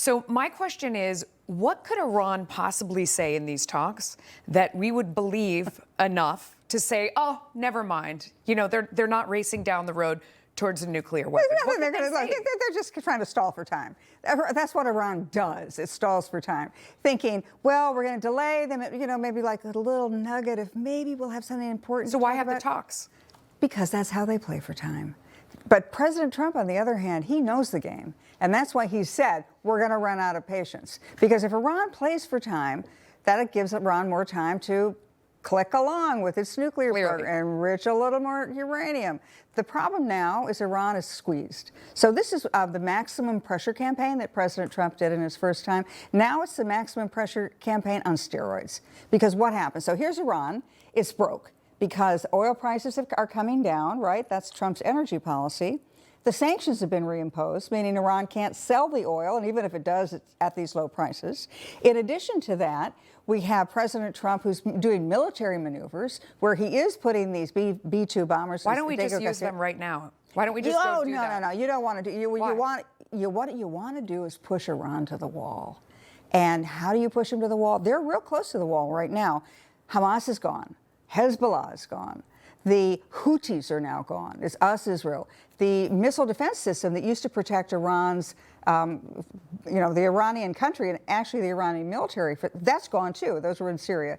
So my question is, what could Iran possibly say in these talks that we would believe enough to say, oh, never mind, you know, they're not racing down the road towards a nuclear weapon? They're just trying to stall for time. That's what Iran does. It stalls for time, thinking, well, we're going to delay them, you know, maybe like a little nugget of maybe we'll have something important. So why have the talks? Because that's how they play for time. But President Trump, on the other hand, he knows the game. And that's why he said, we're going to run out of patience. Because if Iran plays for time, that gives Iran more time to click along with its nuclear program, enrich a little more uranium. The problem now is Iran is squeezed. So this is the maximum pressure campaign that President Trump did in his first time. Now it's the maximum pressure campaign on steroids. Because what happens? So here's Iran. It's broke because oil prices are coming down, right? That's Trump's energy policy. The sanctions have been reimposed, meaning Iran can't sell the oil, and even if it does, it's at these low prices. In addition to that, we have President Trump who's doing military maneuvers where he is putting these B-2 bombers. Why don't we just use them right now? Why don't we just go do that? No. You don't want to do. What you want to do is push Iran to the wall. And how do you push them to the wall? They're real close to the wall right now. Hamas is gone. Hezbollah is gone. The Houthis are now gone. It's us, Israel. The missile defense system that used to protect Iran's, the Iranian country and actually the Iranian military, that's gone too. Those were in Syria.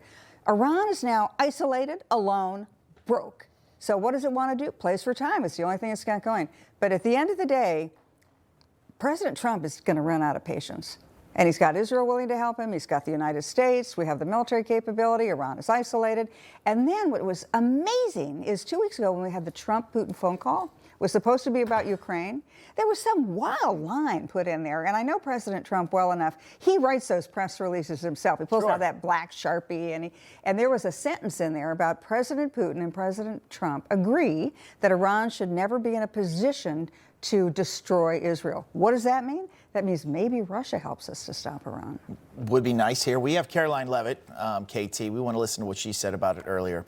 Iran is now isolated, alone, broke. So what does it want to do? Plays for time. It's the only thing it's got going. But at the end of the day, President Trump is going to run out of patience. And he's got Israel willing to help him. He's got the United States. We have the military capability. Iran is isolated. And then what was amazing is 2 weeks ago when we had the Trump-Putin phone call, it was supposed to be about Ukraine. There was some wild line put in there. And I know President Trump well enough. He writes those press releases himself. He pulls out that black Sharpie. And there was a sentence in there about President Putin and President Trump agree that Iran should never be in a position to destroy Israel. What does that mean? That means maybe Russia helps us to stop Iran. Would be nice here. We have Caroline Levitt, KT. We want to listen to what she said about it earlier.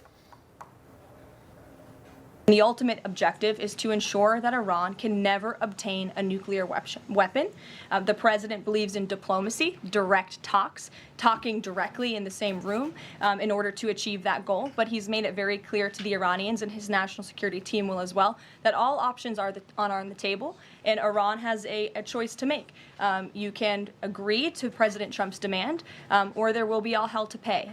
The ultimate objective is to ensure that Iran can never obtain a nuclear weapon. The president believes in diplomacy, direct talks, talking directly in the same room in order to achieve that goal. But he's made it very clear to the Iranians, and his national security team will as well, that all options are on the table, and Iran has a choice to make. You can agree to President Trump's demand, or there will be all hell to pay.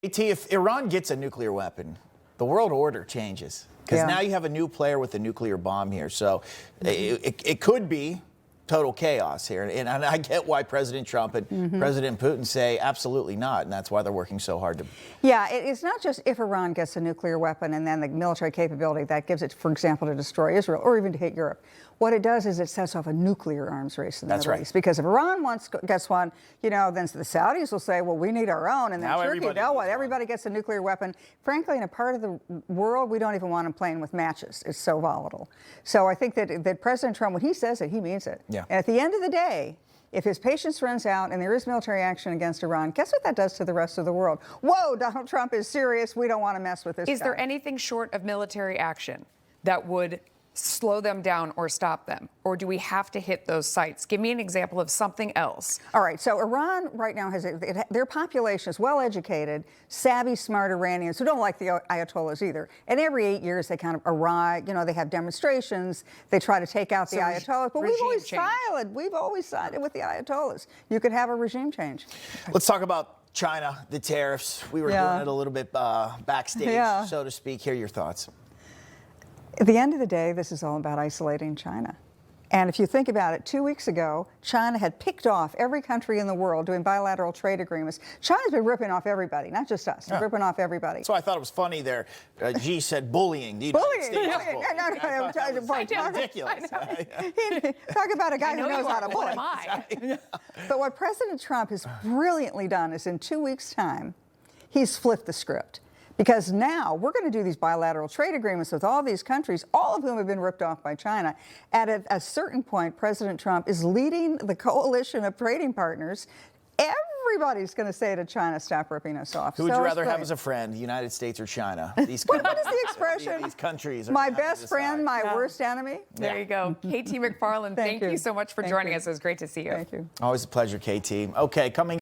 KT, if Iran gets a nuclear weapon, the world order changes. Because now you have a new player with a nuclear bomb here. So it could be total chaos here. And I get why President Trump and President Putin say absolutely not. And that's why they're working so hard to. Yeah, it's not just if Iran gets a nuclear weapon and then the military capability that gives it, for example, to destroy Israel or even to hit Europe. What it does is it sets off a nuclear arms race in the Middle East. Because if Iran gets one, you know, then the Saudis will say, well, we need our own. And then now Turkey, everybody gets a nuclear weapon. Frankly, in a part of the world, we don't even want them playing with matches. It's so volatile. So I think that President Trump, when he says it, he means it. Yeah. And at the end of the day, if his patience runs out and there is military action against Iran, guess what that does to the rest of the world? Whoa, Donald Trump is serious. We don't want to mess with this guy. Is there anything short of military action that would slow them down or stop them? Or do we have to hit those sites? Give me an example of something else. All right, so Iran right now has, their population is well-educated, savvy, smart Iranians who don't like the Ayatollahs either. And every 8 years they kind of arrive, you know, they have demonstrations, they try to take out the Ayatollahs. But we've always sided with the Ayatollahs. You could have a regime change. Let's talk about China, the tariffs. We were doing it a little bit backstage, so to speak. Hear your thoughts. At the end of the day, this is all about isolating China. And if you think about it, 2 weeks ago, China had picked off every country in the world doing bilateral trade agreements. China's been ripping off evereverybody, not just us. They're ripping off everybody. So I thought it was funny there. Xi said bullying. The United States. Ridiculous. Talk about a guy who knows how to bully. But what President Trump has brilliantly done is in 2 weeks' time, he's flipped the script. Because now we're going to do these bilateral trade agreements with all these countries, all of whom have been ripped off by China. At a certain point, President Trump is leading the coalition of trading partners. Every Everybody's going to say to China, stop ripping us off. Who would you rather have great. as a friend, the United States or China? These What is the expression? These countries. Are My gonna have to best friend, decide. my worst enemy. There you go. KT McFarland, thank you so much for Thank joining you. us. It was great to see you. Thank you. Always a pleasure, KT. Okay, coming.